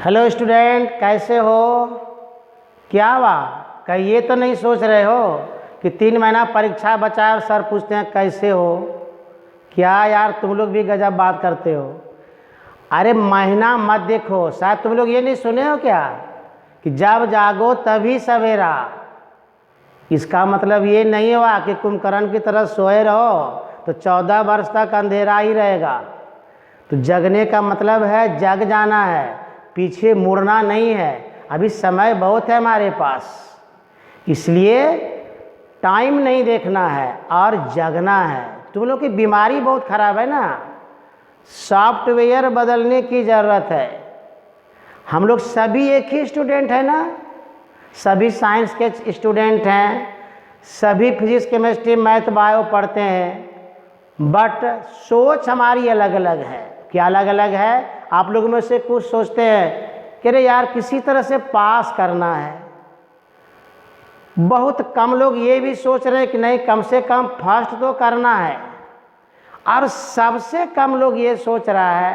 Hello student, कैसे हो? क्या हुआ? कहीं ये तो नहीं सोच रहे हो कि 3 महीना परीक्षा बचा है और सर पूछते हैं कैसे हो? क्या यार, तुम लोग भी गजब बात करते हो। अरे महीना मत देखो। शायद तुम लोग ये नहीं सुने हो क्या कि जब जागो तभी सवेरा। इसका मतलब ये नहीं हुआ कि कुंभकर्ण की तरह सोए रहो तो 14 वर्ष तक अंधेरा ही रहेगा। तो जगने का मतलब है जग जाना है, पीछे मुड़ना नहीं है। अभी समय बहुत है हमारे पास, इसलिए टाइम नहीं देखना है और जगना है। तुम लोग की बीमारी बहुत ख़राब है ना, सॉफ्टवेयर बदलने की ज़रूरत है। हम लोग सभी एक ही स्टूडेंट है ना, सभी साइंस के स्टूडेंट हैं, सभी फिजिक्स केमिस्ट्री मैथ बायो पढ़ते हैं, बट सोच हमारी अलग अलग है। क्या अलग अलग है? आप लोगों में से कुछ सोचते हैं कि अरे यार किसी तरह से पास करना है। बहुत कम लोग ये भी सोच रहे हैं कि नहीं, कम से कम फर्स्ट तो करना है। और सबसे कम लोग ये सोच रहा है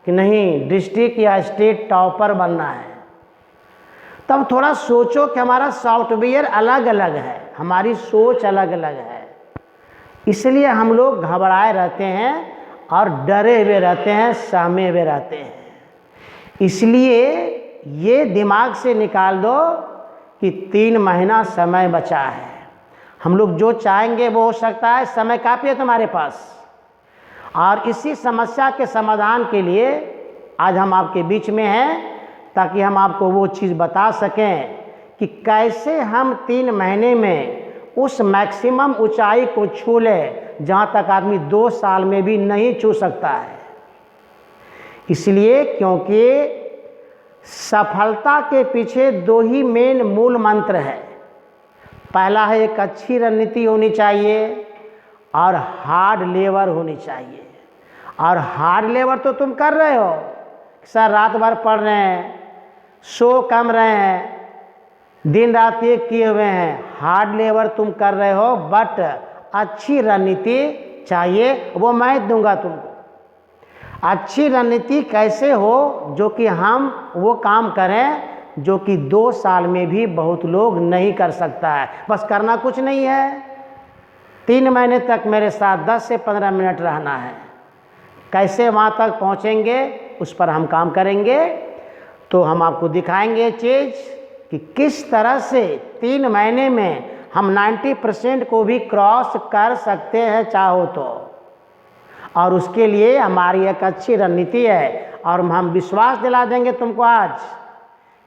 कि नहीं, डिस्ट्रिक्ट या स्टेट टॉपर बनना है। तब थोड़ा सोचो कि हमारा सॉफ्टवेयर अलग अलग है, हमारी सोच अलग अलग है। इसलिए हम लोग घबराए रहते हैं और डरे हुए रहते हैं, सहमे हुए रहते हैं। इसलिए ये दिमाग से निकाल दो कि 3 महीना समय बचा है। हम लोग जो चाहेंगे वो हो सकता है, समय काफ़ी है तुम्हारे पास। और इसी समस्या के समाधान के लिए आज हम आपके बीच में हैं, ताकि हम आपको वो चीज़ बता सकें कि कैसे हम 3 महीने में उस मैक्सिमम ऊंचाई को छू लें जहाँ तक आदमी 2 साल में भी नहीं छू सकता है। इसलिए क्योंकि सफलता के पीछे 2 ही मेन मूल मंत्र है। पहला है एक अच्छी रणनीति होनी चाहिए और हार्ड लेबर होनी चाहिए। और हार्ड लेबर तो तुम कर रहे हो, सर रात भर पढ़ रहे हैं, सो कम रहे हैं, दिन रात एक किए हुए हैं। हार्ड लेबर तुम कर रहे हो, बट अच्छी रणनीति चाहिए, वो मैं दूंगा तुमको। अच्छी रणनीति कैसे हो? जो कि हम वो काम करें जो कि 2 साल में भी बहुत लोग नहीं कर सकता है। बस करना कुछ नहीं है, 3 महीने तक मेरे साथ 10 से 15 मिनट रहना है। कैसे वहाँ तक पहुँचेंगे उस पर हम काम करेंगे। तो हम आपको दिखाएंगे चीज़ कि किस तरह से 3 महीने में हम 90% को भी क्रॉस कर सकते हैं चाहो तो। और उसके लिए हमारी एक अच्छी रणनीति है और हम विश्वास दिला देंगे तुमको आज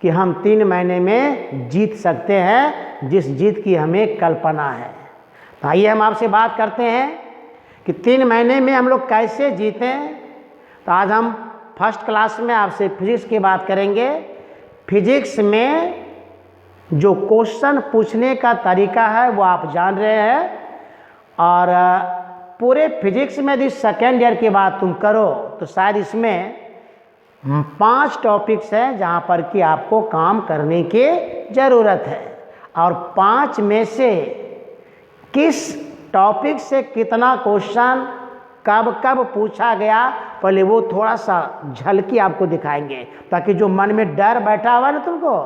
कि हम 3 महीने में जीत सकते हैं, जिस जीत की हमें कल्पना है। तो आइए हम आपसे बात करते हैं कि 3 महीने में हम लोग कैसे जीतें। तो आज हम फर्स्ट क्लास में आपसे फिजिक्स की बात करेंगे। फिजिक्स में जो क्वेश्चन पूछने का तरीका है वो आप जान रहे हैं। और पूरे फिजिक्स में यदि सेकेंड ईयर की बात तुम करो तो शायद इसमें 5 टॉपिक्स हैं जहाँ पर कि आपको काम करने की ज़रूरत है। और 5 में से किस टॉपिक से कितना क्वेश्चन कब कब पूछा गया, पहले वो थोड़ा सा झलकी आपको दिखाएंगे, ताकि जो मन में डर बैठा हुआ ना तुमको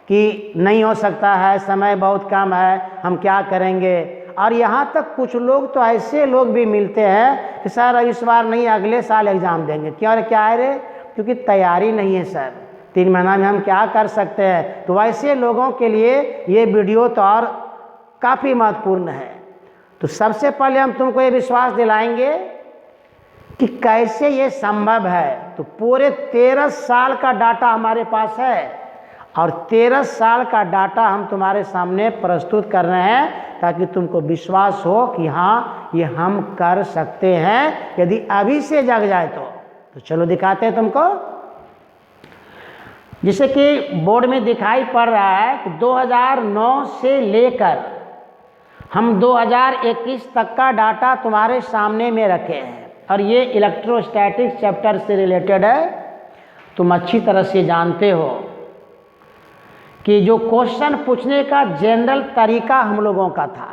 कि नहीं हो सकता है, समय बहुत कम है, हम क्या करेंगे। और यहाँ तक कुछ लोग तो ऐसे लोग भी मिलते हैं कि सर इस बार नहीं, अगले साल एग्ज़ाम देंगे। क्यों? अरे क्या है रे? क्योंकि तैयारी नहीं है सर, 3 महीना में हम क्या कर सकते हैं। तो वैसे लोगों के लिए ये वीडियो तो और काफ़ी महत्वपूर्ण है। तो सबसे पहले हम तुमको ये विश्वास दिलाएंगे कि कैसे ये संभव है। तो पूरे 13 साल का डाटा हमारे पास है और 13 साल का डाटा हम तुम्हारे सामने प्रस्तुत कर रहे हैं, ताकि तुमको विश्वास हो कि हाँ ये हम कर सकते हैं यदि अभी से जग जाए तो चलो दिखाते हैं तुमको। जैसे कि बोर्ड में दिखाई पड़ रहा है कि 2009 से लेकर हम 2021 तक का डाटा तुम्हारे सामने में रखे हैं। और ये इलेक्ट्रोस्टैटिक्स चैप्टर से रिलेटेड है। तुम अच्छी तरह से जानते हो कि जो क्वेश्चन पूछने का जनरल तरीका हम लोगों का था,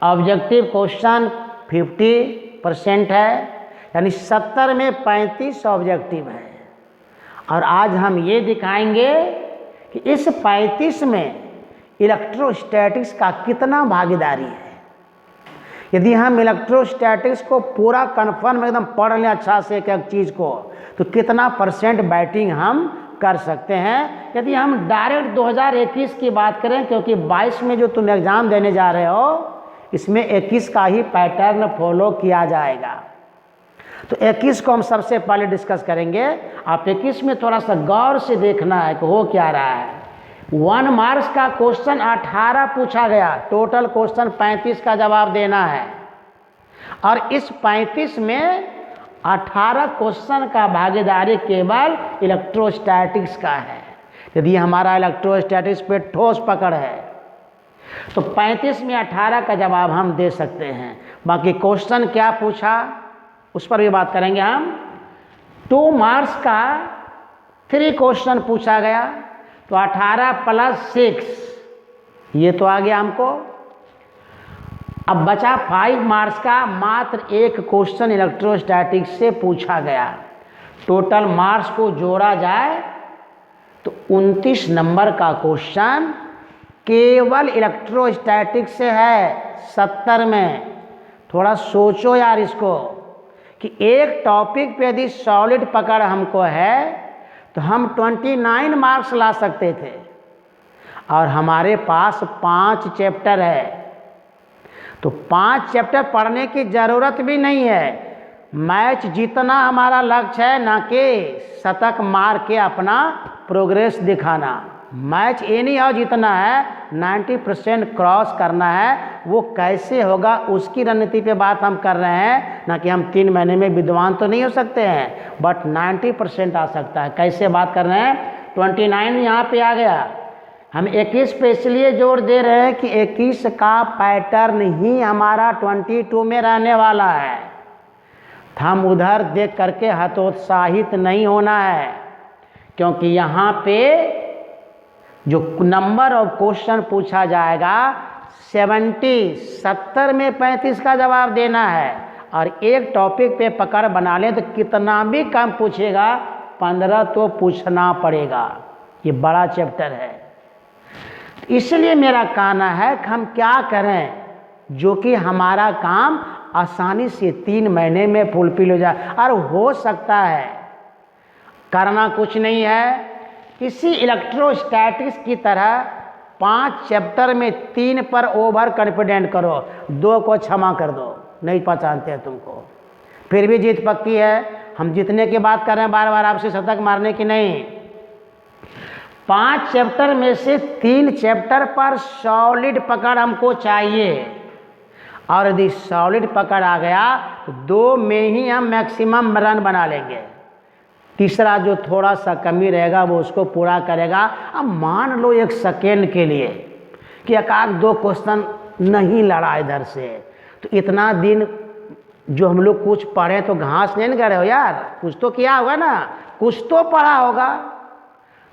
ऑब्जेक्टिव क्वेश्चन 50% है, यानी 70 में 35 ऑब्जेक्टिव है। और आज हम ये दिखाएंगे कि इस 35 में इलेक्ट्रोस्टैटिक्स का कितना भागीदारी है। यदि हम इलेक्ट्रोस्टैटिक्स को पूरा कन्फर्म एकदम पढ़ लें अच्छा से एक एक चीज़ को, तो कितना % बैटिंग हम कर सकते हैं। यदि हम डायरेक्ट 2021 की बात करें, क्योंकि 22 में जो तुम एग्ज़ाम देने जा रहे हो इसमें 21 का ही पैटर्न फॉलो किया जाएगा। तो 21 को हम सबसे पहले डिस्कस करेंगे। आप 21 में थोड़ा सा गौर से देखना है कि हो क्या रहा है। 1 मार्क्स का क्वेश्चन 18 पूछा गया, टोटल क्वेश्चन 35 का जवाब देना है। और इस 35 में 18 क्वेश्चन का भागीदारी केवल इलेक्ट्रोस्टैटिक्स का है। यदि हमारा इलेक्ट्रोस्टैटिक्स पे ठोस पकड़ है तो 35 में 18 का जवाब हम दे सकते हैं। बाकी क्वेश्चन क्या पूछा उस पर भी बात करेंगे हम। 2 मार्क्स का 3 क्वेश्चन पूछा गया, तो 18 + 6 ये तो आ गया हमको। अब बचा 5 मार्क्स का मात्र 1 क्वेश्चन इलेक्ट्रोस्टैटिक्स से पूछा गया। टोटल मार्क्स को जोड़ा जाए तो 29 नंबर का क्वेश्चन केवल इलेक्ट्रोस्टैटिक्स से है 70 में। थोड़ा सोचो यार इसको कि एक टॉपिक पे यदि सॉलिड पकड़ हमको है तो हम 29 मार्क्स ला सकते थे, और हमारे पास 5 चैप्टर है। तो 5 चैप्टर पढ़ने की ज़रूरत भी नहीं है। मैच जीतना हमारा लक्ष्य है, ना कि शतक मार के अपना प्रोग्रेस दिखाना। मैच ये नहीं हो जीतना है, 90% क्रॉस करना है। वो कैसे होगा उसकी रणनीति पे बात हम कर रहे हैं, ना कि हम 3 महीने में विद्वान तो नहीं हो सकते हैं, बट 90% आ सकता है। कैसे बात कर रहे हैं? 29 यहाँ पे आ गया। हम 21 पे इसलिए जोर दे रहे हैं कि 21 का पैटर्न ही हमारा 22 में रहने वाला है। हम उधर देख करके हतोत्साहित नहीं होना है, क्योंकि यहाँ पे जो नंबर ऑफ क्वेश्चन पूछा जाएगा 70 में 35 का जवाब देना है। और एक टॉपिक पे पकड़ बना लें तो कितना भी कम पूछेगा 15 तो पूछना पड़ेगा। ये बड़ा चैप्टर है। इसलिए मेरा कहना है कि हम क्या करें जो कि हमारा काम आसानी से 3 महीने में फुलफिल हो जाए। और हो सकता है, करना कुछ नहीं है। इसी इलेक्ट्रोस्टैटिक्स की तरह 5 चैप्टर में 3 पर ओवर कॉन्फिडेंट करो, 2 को क्षमा कर दो, नहीं पहचानते हैं तुमको, फिर भी जीत पक्की है। हम जीतने की बात कर रहे हैं, बार बार आपसे शतक मारने की नहीं। 5 चैप्टर में से 3 चैप्टर पर सॉलिड पकड़ हमको चाहिए, और यदि सॉलिड पकड़ आ गया तो 2 में ही हम मैक्सिमम रन बना लेंगे। तीसरा जो थोड़ा सा कमी रहेगा वो उसको पूरा करेगा। अब मान लो 1 सेकेंड के लिए कि 1-2 क्वेश्चन नहीं लड़ा इधर से, तो इतना दिन जो हम लोग कुछ पढ़े तो घास नहीं गए हो यार, कुछ तो किया होगा ना, कुछ तो पढ़ा होगा,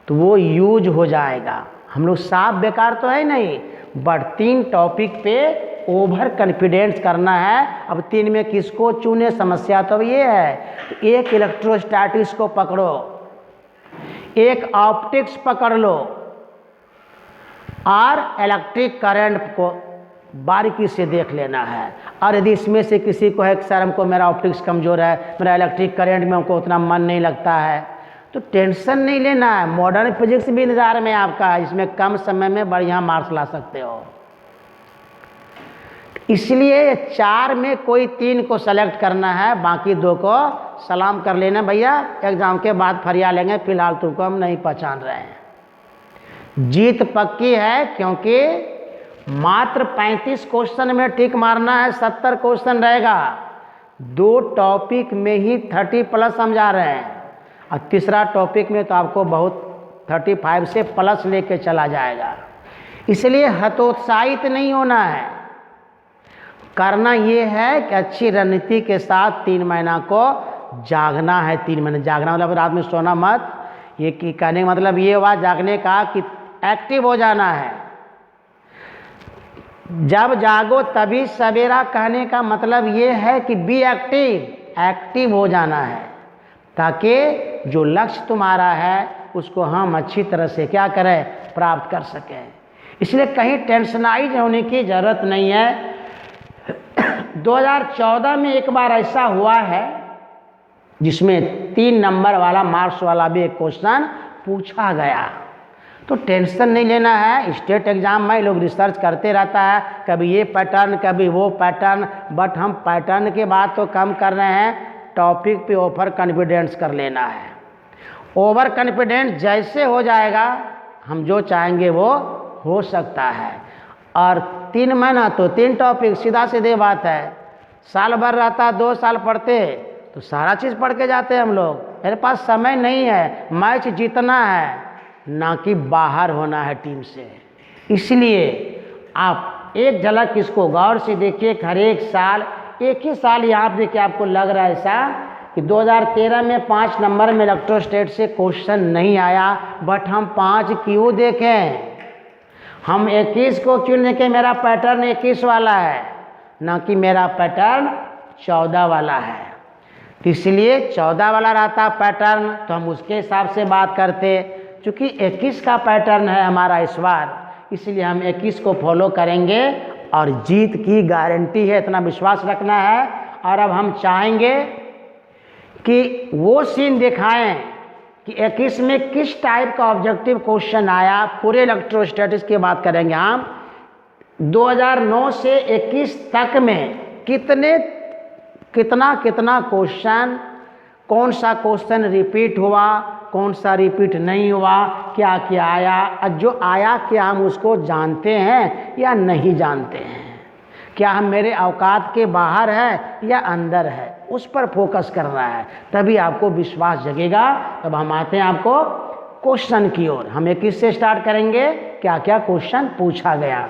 तो वो यूज हो जाएगा। हम लोग साफ बेकार तो है नहीं, बट 3 टॉपिक पे ओवर कॉन्फिडेंस करना है। अब 3 में किसको चुने, समस्या तो ये है। एक इलेक्ट्रोस्टैटिक्स को पकड़ो, एक ऑप्टिक्स पकड़ लो, और इलेक्ट्रिक करंट को बारीकी से देख लेना है। और यदि इसमें से किसी को है कि सर हमको मेरा ऑप्टिक्स कमज़ोर है, मेरा इलेक्ट्रिक करंट में हमको उतना मन नहीं लगता है, तो टेंशन नहीं लेना है। मॉडर्न फिजिक्स भी इंतजार में आपका है, जिसमें कम समय में बढ़िया मार्क्स ला सकते हो। इसलिए 4 में कोई 3 को सेलेक्ट करना है, बाकी 2 को सलाम कर लेना, भैया एग्ज़ाम के बाद फरिया लेंगे, फिलहाल तुमको हम नहीं पहचान रहे हैं। जीत पक्की है, क्योंकि मात्र 35 क्वेश्चन में टिक मारना है, 70 क्वेश्चन रहेगा। 2 टॉपिक में ही 30+ हम जा रहे हैं, और तीसरा टॉपिक में तो आपको बहुत 35 से प्लस लेके चला जाएगा। इसलिए हतोत्साहित नहीं होना है। करना ये है कि अच्छी रणनीति के साथ 3 महीना को जागना है। 3 महीने जागना मतलब रात में सोना मत। ये कि कहने का मतलब ये हुआ जागने का कि एक्टिव हो जाना है। जब जागो तभी सवेरा, कहने का मतलब ये है कि बी एक्टिव, एक्टिव हो जाना है। ताकि जो लक्ष्य तुम्हारा है उसको हम अच्छी तरह से क्या करें, प्राप्त कर सकें। इसलिए कहीं टेंशनाइज होने की ज़रूरत नहीं है। 2014 में एक बार ऐसा हुआ है जिसमें 3 नंबर वाला मार्क्स वाला भी एक क्वेश्चन पूछा गया। तो टेंशन नहीं लेना है। स्टेट एग्ज़ाम में लोग रिसर्च करते रहता है, कभी ये पैटर्न कभी वो पैटर्न, बट हम पैटर्न के बात तो कम कर रहे हैं, टॉपिक पे ओवर कॉन्फिडेंस कर लेना है। ओवर कॉन्फिडेंस जैसे हो जाएगा हम जो चाहेंगे वो हो सकता है। और 3 महीना तो 3 टॉपिक, सीधा सीधे बात है। साल भर रहता 2 साल पढ़ते तो सारा चीज़ पढ़ के जाते हम लोग। मेरे पास समय नहीं है, मैच जीतना है ना कि बाहर होना है टीम से। इसलिए आप एक झलक इसको गौर से देखिए। हर एक साल एक ही साल यहाँ पे देखिए आपको लग रहा है ऐसा कि 2013 में 5 नंबर में इलेक्ट्रोस्टैट से क्वेश्चन नहीं आया, बट हम 5 क्यों देखें, हम 21 को क्यों देखें। मेरा पैटर्न 21 वाला है ना कि मेरा पैटर्न 14 वाला है। तो इसलिए 14 वाला रहता पैटर्न तो हम उसके हिसाब से बात करते। चूँकि 21 का पैटर्न है हमारा इस बार, इसलिए हम 21 को फॉलो करेंगे और जीत की गारंटी है, इतना विश्वास रखना है। और अब हम चाहेंगे कि वो सीन दिखाएं कि 21 में किस टाइप का ऑब्जेक्टिव क्वेश्चन आया। पूरे इलेक्ट्रोस्टैटिक्स की बात करेंगे हम। 2009 से 21 तक में कितना क्वेश्चन, कौन सा क्वेश्चन रिपीट हुआ, कौन सा रिपीट नहीं हुआ, क्या क्या आया, और जो आया क्या हम उसको जानते हैं या नहीं जानते हैं, क्या हम मेरे औकात के बाहर है या अंदर है, उस पर फोकस करना है। तभी आपको विश्वास जगेगा। तब हम आते हैं आपको क्वेश्चन की ओर। हम 21 से स्टार्ट करेंगे, क्या क्या क्वेश्चन पूछा गया।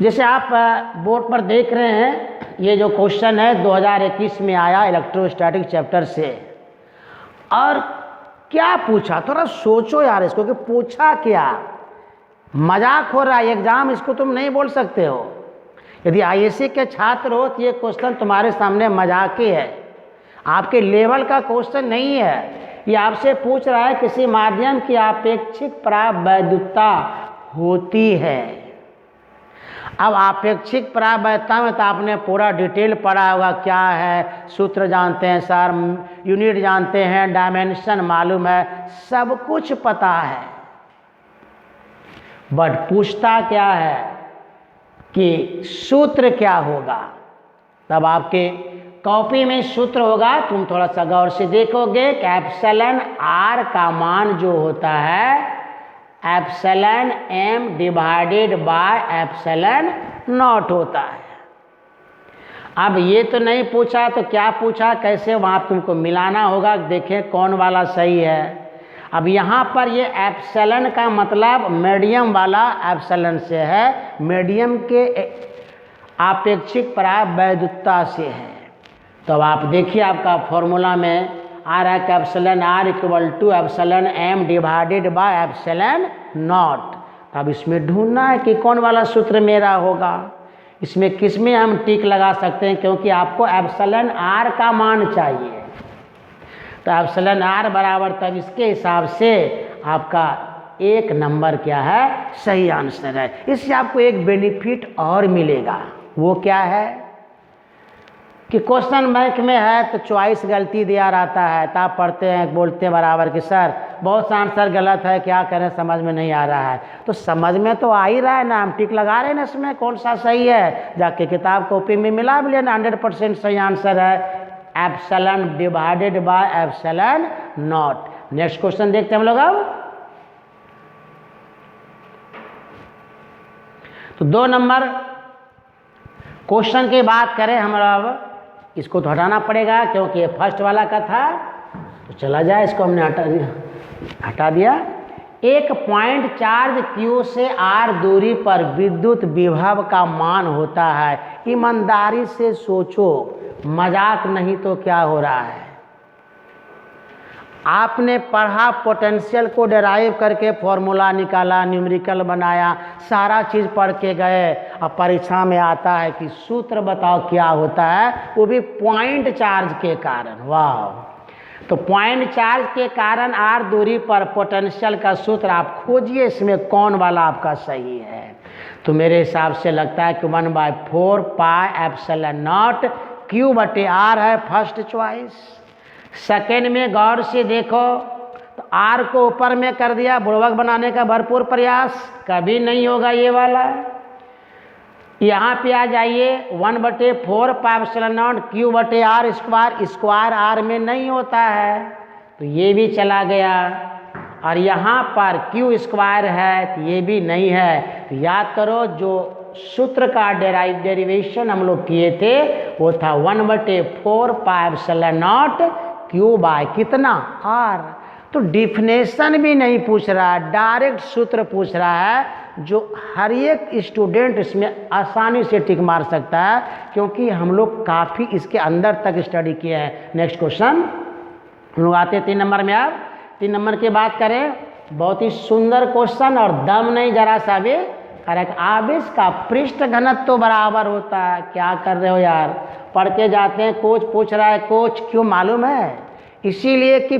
जैसे आप बोर्ड पर देख रहे हैं, ये जो क्वेश्चन है 2021 में आया इलेक्ट्रोस्टैटिक चैप्टर से। और क्या पूछा, थोड़ा सोचो यार इसको कि पूछा क्या। मजाक हो रहा है एग्जाम, इसको तुम नहीं बोल सकते हो। यदि आईएससी के छात्र हो तो ये क्वेश्चन तुम्हारे सामने मजाक ही है, आपके लेवल का क्वेश्चन नहीं है। ये आपसे पूछ रहा है किसी माध्यम की आपेक्षिक प्रावैधता होती है। अब आपेक्षिक प्रावैधता में तो आपने पूरा डिटेल पढ़ा होगा, क्या है, सूत्र जानते हैं सर, यूनिट जानते हैं, डायमेंशन मालूम है, सब कुछ पता है। बट पूछता क्या है कि सूत्र क्या होगा। तब आपके कॉपी में सूत्र होगा, तुम थोड़ा सा गौर से देखोगे कि एप्सिलॉन आर का मान जो होता है epsilon M divided by epsilon naught होता है। अब ये तो नहीं पूछा तो क्या पूछा, कैसे, वहाँ तुमको मिलाना होगा, देखें कौन वाला सही है। अब यहाँ पर ये एप्सिलॉन का मतलब मीडियम वाला एप्सिलॉन से है, मीडियम के आपेक्षिक प्रावैधता से है। तो अब आप देखिए आपका फॉर्मूला में आ रहा है कि epsilon R equal to epsilon M divided by epsilon naught. अब इसमें ढूंढना है कि कौन वाला सूत्र मेरा होगा। इसमें किस में हम टिक लगा सकते हैं, क्योंकि आपको एप्सिलॉन आर का मान चाहिए। तो एप्सिलॉन आर बराबर तब इसके हिसाब से आपका 1 नंबर क्या है, सही आंसर है। इससे आपको एक बेनिफिट और मिलेगा। वो क्या है कि क्वेश्चन बैंक में है तो चॉइस गलती दिया रहता है, तो आप पढ़ते हैं बोलते हैं बराबर कि सर बहुत सा आंसर गलत है, क्या करें समझ में नहीं आ रहा है। तो समझ में तो आ ही रहा है ना, हम टिक लगा रहे हैं ना इसमें कौन सा सही है, जाके किताब कॉपी में मिला भी लेना, 100% सही आंसर है epsilon divided by epsilon not. Next question देखते हैं हम लोग। अब तो 2 नंबर क्वेश्चन की बात करें हम, अब इसको तो हटाना पड़ेगा क्योंकि ये फर्स्ट वाला का था, तो चला जाए, इसको हमने हटा दिया। एक पॉइंट चार्ज Q से R दूरी पर विद्युत विभव का मान होता है। ईमानदारी से सोचो, मजाक नहीं तो क्या हो रहा है। आपने पढ़ा, पोटेंशियल को डेराइव करके फॉर्मूला निकाला, न्यूमेरिकल बनाया, सारा चीज़ पढ़ के गए। अब परीक्षा में आता है कि सूत्र बताओ क्या होता है, वो भी पॉइंट चार्ज के कारण। वाह! तो पॉइंट चार्ज के कारण आर दूरी पर पोटेंशियल का सूत्र आप खोजिए, इसमें कौन वाला आपका सही है। तो मेरे हिसाब से लगता है कि 1/4 पाई एप्सिलॉन नॉट Q/R है फर्स्ट चॉइस। सेकेंड में गौर से देखो तो आर को ऊपर में कर दिया, बुड़वक बनाने का भरपूर प्रयास, कभी नहीं होगा ये वाला। यहाँ पे आ जाइए 1/4 pi epsilon naught Q/R square, square R में नहीं होता है, तो ये भी चला गया। और यहाँ पर Q स्क्वायर है तो ये भी नहीं है। तो याद करो जो सूत्र का डेरिवेशन हम लोग किए थे वो था 1/4 पाई एप्सिलॉन नॉट Q/ कितना R। तो डिफिनेशन भी नहीं पूछ रहा है, डायरेक्ट सूत्र पूछ रहा है, जो हर एक स्टूडेंट इसमें आसानी से टिक मार सकता है, क्योंकि हम लोग काफ़ी इसके अंदर तक स्टडी किए हैं। नेक्स्ट क्वेश्चन हम लोग आते हैं 3 नंबर में। अब 3 नंबर की बात करें, बहुत ही सुंदर क्वेश्चन और दम नहीं जरा सा भी। करेक्ट, आवेश का पृष्ठ घनत्व तो बराबर होता है। क्या कर रहे हो यार, पढ़ के जाते हैं, कोच पूछ रहा है। कोच क्यों मालूम है? इसीलिए कि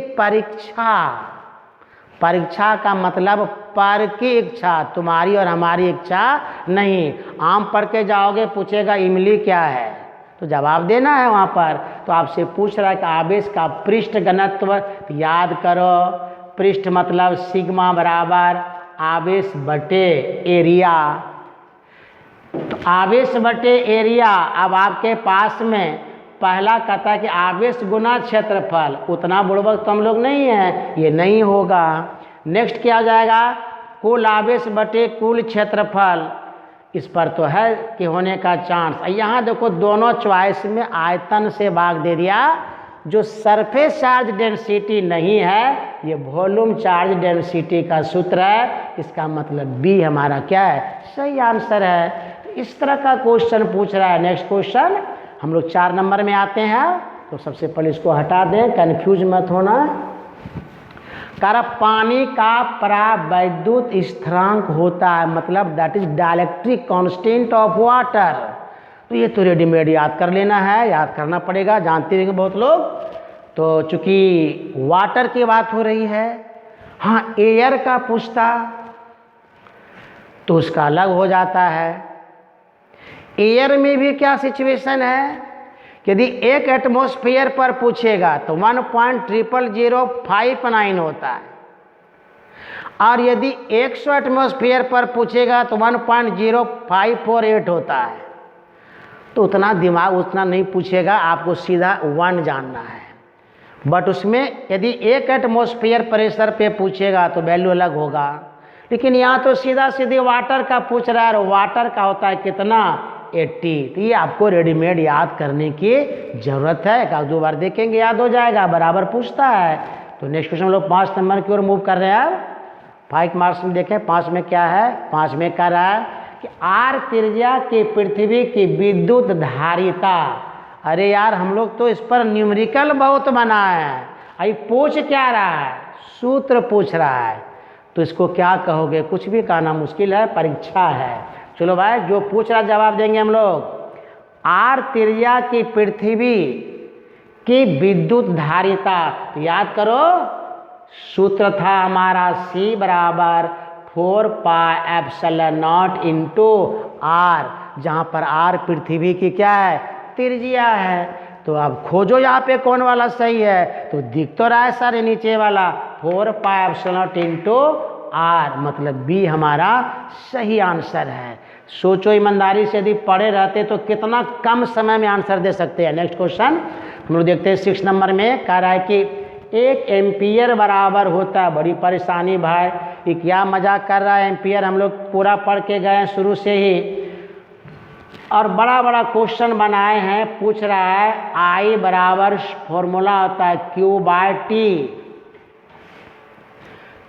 परीक्षा का मतलब पर की इच्छा, तुम्हारी और हमारी इच्छा नहीं। आम पढ़ के जाओगे, पूछेगा इमली क्या है, तो जवाब देना है वहाँ पर। तो आपसे पूछ रहा है कि आवेश का पृष्ठ घनत्व, तो याद करो पृष्ठ मतलब सिग्मा बराबर आवेश बटे एरिया। तो आवेश बटे एरिया, अब आपके पास में पहला कहता है कि आवेश गुना क्षेत्रफल, उतना बुड़बक तो हम लोग नहीं है, ये नहीं होगा। नेक्स्ट क्या हो जाएगा, कुल आवेश बटे कुल क्षेत्रफल, इस पर तो है कि होने का चांस। यहाँ देखो दोनों चॉइस में आयतन से भाग दे दिया। जो सरफेस चार्ज डेंसिटी नहीं है, ये वॉल्यूम चार्ज डेंसिटी का सूत्र है। इसका मतलब बी हमारा क्या है, सही आंसर है। इस तरह का क्वेश्चन पूछ रहा है। नेक्स्ट क्वेश्चन हम लोग 4 नंबर में आते हैं। तो सबसे पहले इसको हटा दें, कंफ्यूज मत होना। पानी का परावैद्युत स्थिरांक होता है, मतलब that is dielectric constant of water. तो ये तो रेडीमेड याद कर लेना है, याद करना पड़ेगा, जानते होंगे बहुत लोग। तो चूंकि वाटर की बात हो रही है, हाँ एयर का पूछता तो उसका अलग हो जाता है। एयर में भी क्या सिचुएशन है, यदि 1 एटमॉस्फेयर पर पूछेगा तो 1.0005 होता है, और यदि 100 एटमॉस्फेयर पर पूछेगा तो 1.0548 होता है। तो उतना दिमाग उतना नहीं पूछेगा, आपको सीधा 1 जानना है। बट उसमें यदि 1 एटमॉस्फेयर प्रेशर पे पूछेगा तो वैल्यू अलग होगा। लेकिन यहाँ तो सीधा सीधे वाटर का पूछ रहा है, और वाटर का होता है कितना, 80। तो ये आपको रेडीमेड याद करने की ज़रूरत है, 1-2 बार देखेंगे याद हो जाएगा, बराबर पूछता है। तो नेक्स्ट क्वेश्चन हम लोग 5 नंबर की ओर मूव कर रहे हैं। 5 मार्क्स में देखें 5 में क्या है। 5 में कह रहा है कि आर त्रिज्या की पृथ्वी की विद्युत धारिता। अरे यार हम लोग तो इस पर न्यूमेरिकल बहुत बनाए हैं, अभी पूछ क्या रहा है, सूत्र पूछ रहा है। तो इसको क्या कहोगे, कुछ भी कहना मुश्किल है, परीक्षा है। चलो भाई जो पूछ रहा जवाब देंगे हम लोग। आर त्रिज्या की पृथ्वी की विद्युत धारिता, तो याद करो सूत्र था हमारा C बराबर 4 pi epsilon naught into R, जहाँ पर आर पृथ्वी की क्या है, त्रिज्या है। तो अब खोजो यहाँ पे कौन वाला सही है। तो दिख तो रहा है सर नीचे वाला 4 pi epsilon naught into R, मतलब बी हमारा सही आंसर है। सोचो ईमानदारी से, यदि पढ़े रहते तो कितना कम समय में आंसर दे सकते हैं। नेक्स्ट क्वेश्चन हम लोग देखते हैं 6 नंबर में। कह रहा है कि 1 एम्पियर बराबर होता है, बड़ी परेशानी भाई, ये क्या मजाक कर रहा है। एम्पियर हम लोग पूरा पढ़ के गए हैं शुरू से ही, और बड़ा बड़ा क्वेश्चन बनाए हैं। पूछ रहा है I बराबर फॉर्मूला होता है Q/T।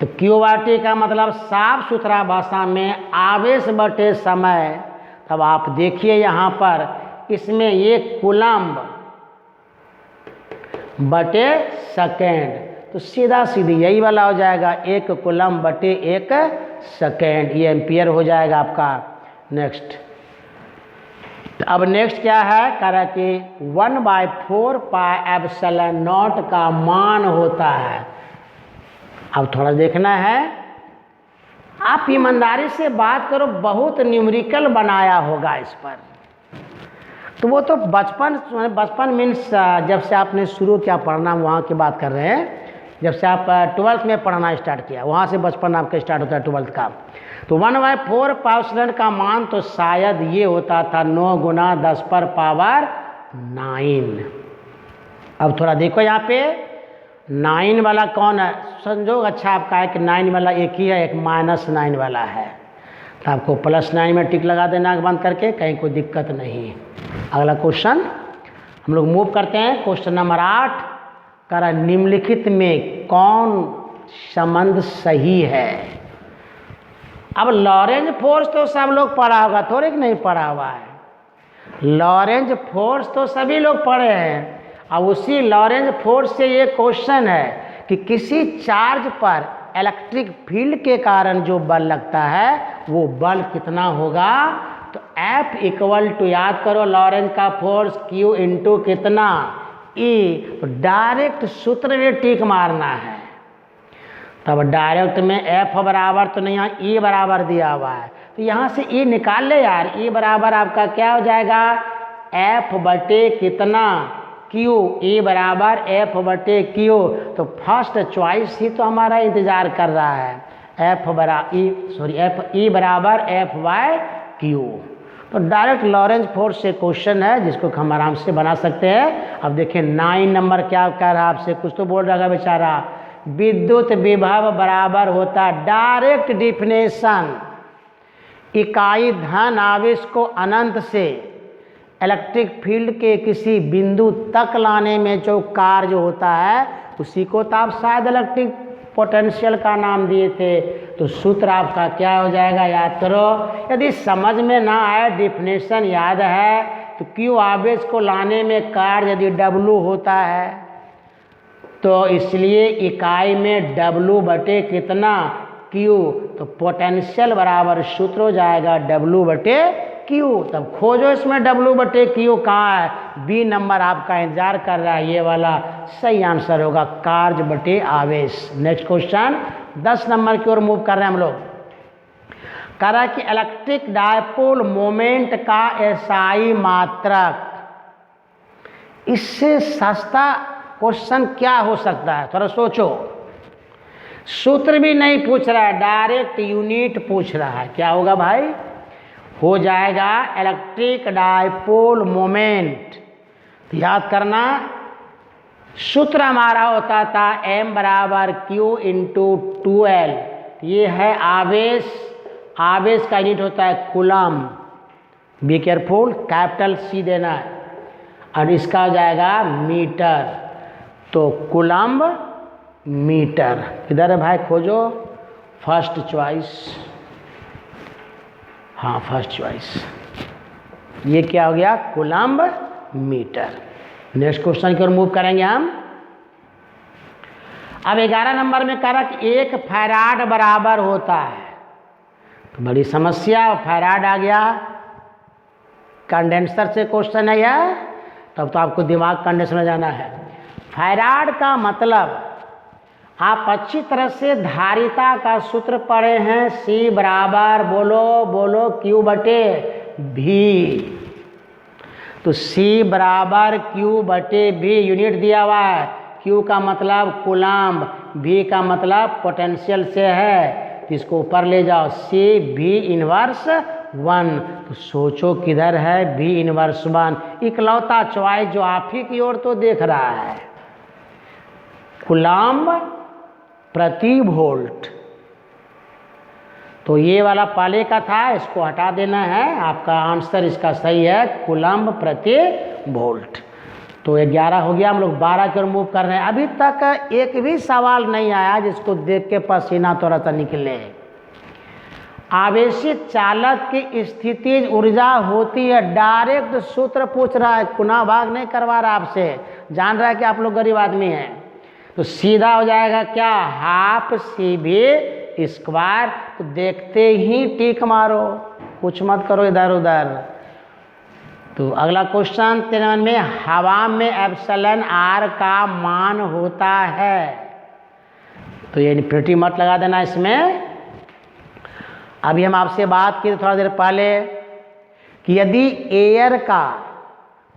तो Q/T का मतलब साफ सुथरा भाषा में आवेश बटे समय। तब आप देखिए यहाँ पर इसमें ये कूलम्ब बटे सेकेंड, तो सीधा सीधी यही वाला हो जाएगा 1 कूलम बटे 1 सेकेंड, ये एम्पियर हो जाएगा आपका। नेक्स्ट, अब नेक्स्ट क्या है, कह रहा है कि 1/4 पाई एप्सिलॉन नॉट का मान होता है। अब थोड़ा देखना है, आप ईमानदारी से बात करो, बहुत न्यूमेरिकल बनाया होगा इस पर। तो वो तो बचपन मीन्स जब से आपने शुरू किया पढ़ना, वहाँ की बात कर रहे हैं, जब से आप 12th में पढ़ना स्टार्ट किया, वहाँ से बचपन आपका स्टार्ट होता है 12th का। तो 1/4 पाई का मान तो शायद ये होता था 9 × 10⁻⁹। अब थोड़ा देखो यहाँ पे 9 वाला कौन है, संजोग अच्छा आपका है कि 9 वाला एक ही है, एक -9 वाला है, तो आपको +9 में टिक लगा देना आँख बंद करके, कहीं कोई दिक्कत नहीं। अगला क्वेश्चन हम लोग मूव करते हैं। क्वेश्चन नंबर 8 कह रहा निम्नलिखित में कौन संबंध सही है। अब लॉरेंज फोर्स तो सब लोग पढ़ा होगा, थोड़े कि नहीं पढ़ा हुआ है। लॉरेंज फोर्स तो सभी लोग पढ़े हैं। अब उसी लॉरेंज फोर्स से ये क्वेश्चन है कि किसी चार्ज पर इलेक्ट्रिक फील्ड के कारण जो बल लगता है वो बल कितना होगा। तो F इक्वल टू, याद करो लॉरेंज का फोर्स Q इंटू कितना E, तो डायरेक्ट सूत्र में टिक मारना है। तब डायरेक्ट में F बराबर तो नहीं, यहाँ E बराबर दिया हुआ है, तो यहाँ से E निकाल ले यार। E बराबर आपका क्या हो जाएगा, F बटे कितना Q, E बराबर F बटे Q। तो फर्स्ट चॉइस ही तो हमारा इंतज़ार कर रहा है, E बराबर F/Q। तो डायरेक्ट लॉरेंज फोर्स से क्वेश्चन है जिसको हम आराम से बना सकते हैं। अब देखिए 9 नंबर क्या कह रहा है आपसे, कुछ तो बोल रहा है बेचारा, विद्युत विभव बराबर होता डायरेक्ट डिफिनेशन, इकाई धन आवेश को अनंत से इलेक्ट्रिक फील्ड के किसी बिंदु तक लाने में जो कार्य होता है उसी को तो आप शायद इलेक्ट्रिक पोटेंशियल का नाम दिए थे। तो सूत्र आपका क्या हो जाएगा, याद करो। यदि समझ में ना आए, डिफिनेशन याद है, तो Q आवेश को लाने में कार्य यदि W होता है तो इसलिए इकाई में W बटे कितना Q, तो पोटेंशियल बराबर सूत्र हो जाएगा W बटे Q। तब खोजो इसमें W बटे Q कहाँ है, B नंबर आपका इंतजार कर रहा है, ये वाला सही आंसर होगा, कार्य बटे आवेश। नेक्स्ट क्वेश्चन 10 नंबर की ओर मूव कर रहे हैं हम लोग। कह रहा है कि इलेक्ट्रिक डायपोल मोमेंट का SI मात्रक, इससे सस्ता क्वेश्चन क्या हो सकता है, थोड़ा सोचो। सूत्र भी नहीं पूछ रहा है, डायरेक्ट यूनिट पूछ रहा है। क्या होगा भाई, हो जाएगा इलेक्ट्रिक डायपोल मोमेंट। तो याद करना, सूत्र हमारा होता था M बराबर Q इंटू 2L। ये है आवेश, आवेश का यूनिट होता है coulomb, be careful, capital C देना है, और इसका हो जाएगा मीटर। तो कूलम मीटर किधर है भाई, खोजो। फर्स्ट चॉइस, हाँ फर्स्ट चॉइस, ये क्या हो गया, कूलम मीटर। नेक्स्ट क्वेश्चन की ओर मूव करेंगे हम। अब 11 नंबर में कह रहा कि 1 फैराड बराबर होता है। तो बड़ी समस्या, फैराड आ गया, कंडेंसर से क्वेश्चन है यह, तब तो आपको दिमाग कंडेंसर में जाना है। फैराड का मतलब आप अच्छी तरह से धारिता का सूत्र पढ़े हैं, C बराबर बोलो Q बटे V। तो C बराबर Q बटे V, यूनिट दिया हुआ है, Q का मतलब कूलम, V का मतलब पोटेंशियल से है, तो इसको ऊपर ले जाओ, C V इनवर्स 1। तो सोचो किधर है V इनवर्स 1, इकलौता चॉइस जो आप ही की ओर तो देख रहा है, कूलम प्रति वोल्ट। तो ये वाला पहले का था, इसको हटा देना है, आपका आंसर इसका सही है कूलम प्रति वोल्ट। तो 11 हो गया, हम लोग 12 की ओर मूव कर रहे हैं। अभी तक एक भी सवाल नहीं आया जिसको देख के पसीना थोड़ा सा निकले। आवेशित चालक की स्थितिज ऊर्जा होती है, डायरेक्ट सूत्र पूछ रहा है, पुनः भाग नहीं करवा रहा आपसे, जान रहा है कि आप लोग गरीब आदमी हैं। तो सीधा हो जाएगा क्या, हाफ CV स्क्वायर। तो देखते ही टिक मारो, कुछ मत करो इधर उधर। तो अगला क्वेश्चन 93 में, हवा में एप्सिलॉन R का मान होता है। तो ये इन्फिनिटी मत लगा देना इसमें। अभी हम आपसे बात की थोड़ा देर पहले कि यदि एयर का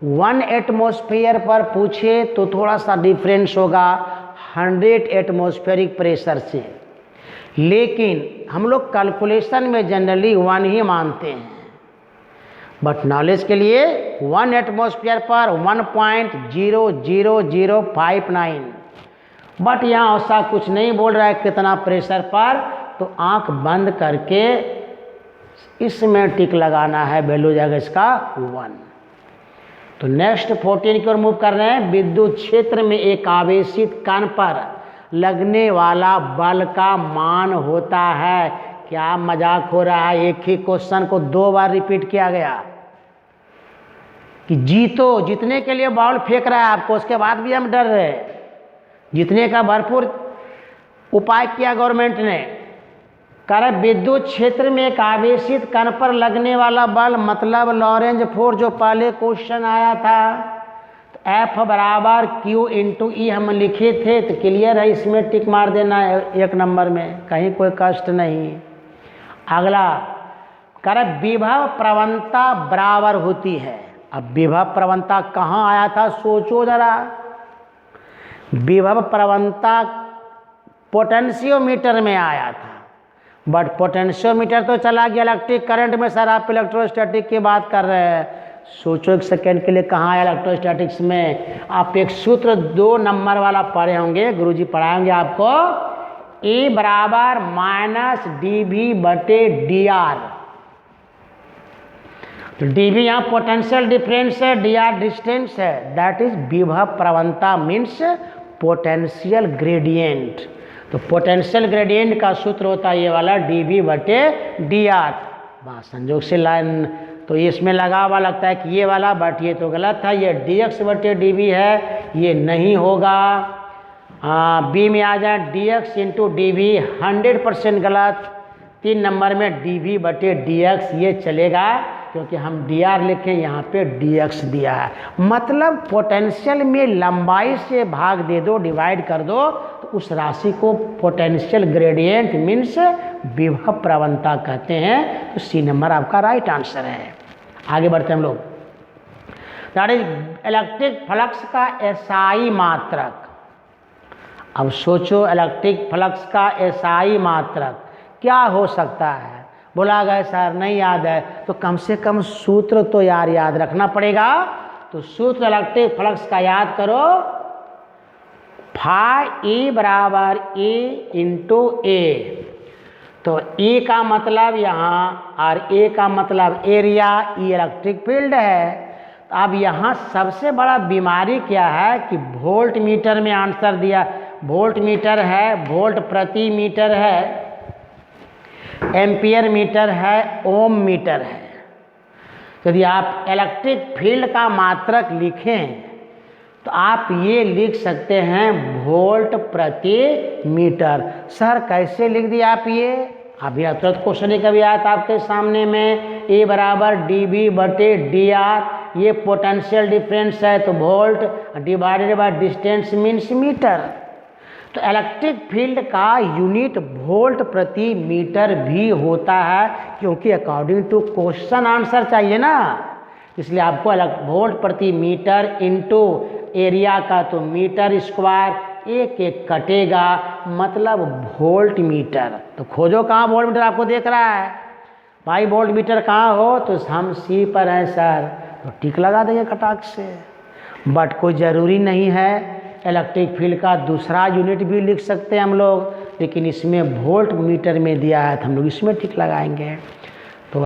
1 एटमॉस्फेयर पर पूछे तो थोड़ा सा डिफरेंस होगा 100 एटमॉस्फेरिक प्रेशर से, लेकिन हम लोग कैलकुलेशन में जनरली 1 ही मानते हैं। बट नॉलेज के लिए 1 एटमॉस्फेयर पर 1.00059, बट यहाँ ऐसा कुछ नहीं बोल रहा है कितना प्रेशर पर, तो आंख बंद करके इसमें टिक लगाना है, वैल्यू जाएगा इसका 1। तो नेक्स्ट 14 की ओर मूव कर रहे हैं। विद्युत क्षेत्र में एक आवेशित कण पर लगने वाला बल का मान होता है। क्या मजाक हो रहा है, एक ही क्वेश्चन को 2 बार रिपीट किया गया कि जीतने के लिए बॉल फेंक रहा है आपको, उसके बाद भी हम डर रहे हैं। जीतने का भरपूर उपाय किया गवर्नमेंट ने। कह रहे विद्युत क्षेत्र में एक आवेशित कण पर लगने वाला बल, मतलब लॉरेंज फोर्स जो पहले क्वेश्चन आया था। तो F बराबर Q इंटू E हम लिखे थे, तो क्लियर है, इसमें टिक मार देना है 1 नंबर में, कहीं कोई कष्ट नहीं। अगला कह रहे विभव प्रवणता बराबर होती है। अब विभव प्रवणता कहाँ आया था, सोचो जरा। विभव प्रवणता पोटेंशियोमीटर में आया था, बट पोटेंशियोमीटर तो चला गया इलेक्ट्रिक करंट में। सर आप इलेक्ट्रोस्टैटिक की बात कर रहे हैं, सोचो एक सेकेंड के लिए, कहाँ है इलेक्ट्रोस्टैटिक्स में। आप एक सूत्र 2 नंबर वाला पढ़े होंगे, गुरुजी पढ़ाएंगे आपको, E बराबर -dV/dr। तो dV यहाँ पोटेंशियल डिफरेंस है, dr डिस्टेंस है, दैट इज विभव प्रवणता मीन्स पोटेंशियल ग्रेडियंट। तो पोटेंशियल ग्रेडियंट का सूत्र होता है ये वाला dV/dr। बस संजोग से लाइन तो इसमें लगा हुआ लगता है कि ये वाला, बट ये तो गलत है, ये dx/dV है, ये नहीं होगा। बी में आ जाए dx इंटू dV, 100% गलत। 3 नंबर में dV/dx ये चलेगा, क्योंकि हम dr लिखें, यहाँ पे dx दिया है। मतलब पोटेंशियल में लंबाई से भाग दे दो, डिवाइड कर दो, तो उस राशि को पोटेंशियल ग्रेडियंट मीन्स विभव प्रवणता कहते हैं। तो C नंबर आपका राइट आंसर है। आगे बढ़ते हैं हम लोग। दैट इज इलेक्ट्रिक फ्लक्स का SI मात्रक। अब सोचो इलेक्ट्रिक फ्लक्स का SI मात्रक क्या हो सकता है। बोला गया सर नहीं याद है, तो कम से कम सूत्र तो यार याद रखना पड़ेगा। तो सूत्र इलेक्ट्रिक फ्लक्स का याद करो, φE बराबर E इंटू A। तो E का मतलब यहाँ और A का मतलब एरिया, E इलेक्ट्रिक फील्ड है। तो अब यहाँ सबसे बड़ा बीमारी क्या है कि वोल्ट मीटर में आंसर दिया, वोल्ट मीटर है, वोल्ट प्रति मीटर है, एम्पियर मीटर है, ओम मीटर है। यदि आप इलेक्ट्रिक फील्ड का मात्रक लिखें तो आप ये लिख सकते हैं वोल्ट प्रति मीटर। सर कैसे लिख दिया आप ये, अभी तुरंत क्वेश्चन ही कभी आया था आपके सामने में, E बराबर dV/dr, ये पोटेंशियल डिफरेंस है, तो volt divided by distance means metre. तो इलेक्ट्रिक फील्ड का यूनिट वोल्ट प्रति मीटर भी होता है, क्योंकि अकॉर्डिंग टू क्वेश्चन आंसर चाहिए ना, इसलिए आपको वोल्ट प्रति मीटर इंटू एरिया का तो मीटर स्क्वायर, एक एक कटेगा, मतलब वोल्ट मीटर। तो खोजो कहाँ वोल्ट मीटर आपको देख रहा है भाई, वोल्ट मीटर कहाँ हो, तो हम C पर हैं सर, तो टिक लगा देंगे कटाक से। बट कोई ज़रूरी नहीं है, इलेक्ट्रिक फील्ड का दूसरा यूनिट भी लिख सकते हैं हम लोग, लेकिन इसमें वोल्ट मीटर में दिया है तो हम लोग इसमें टिक लगाएंगे।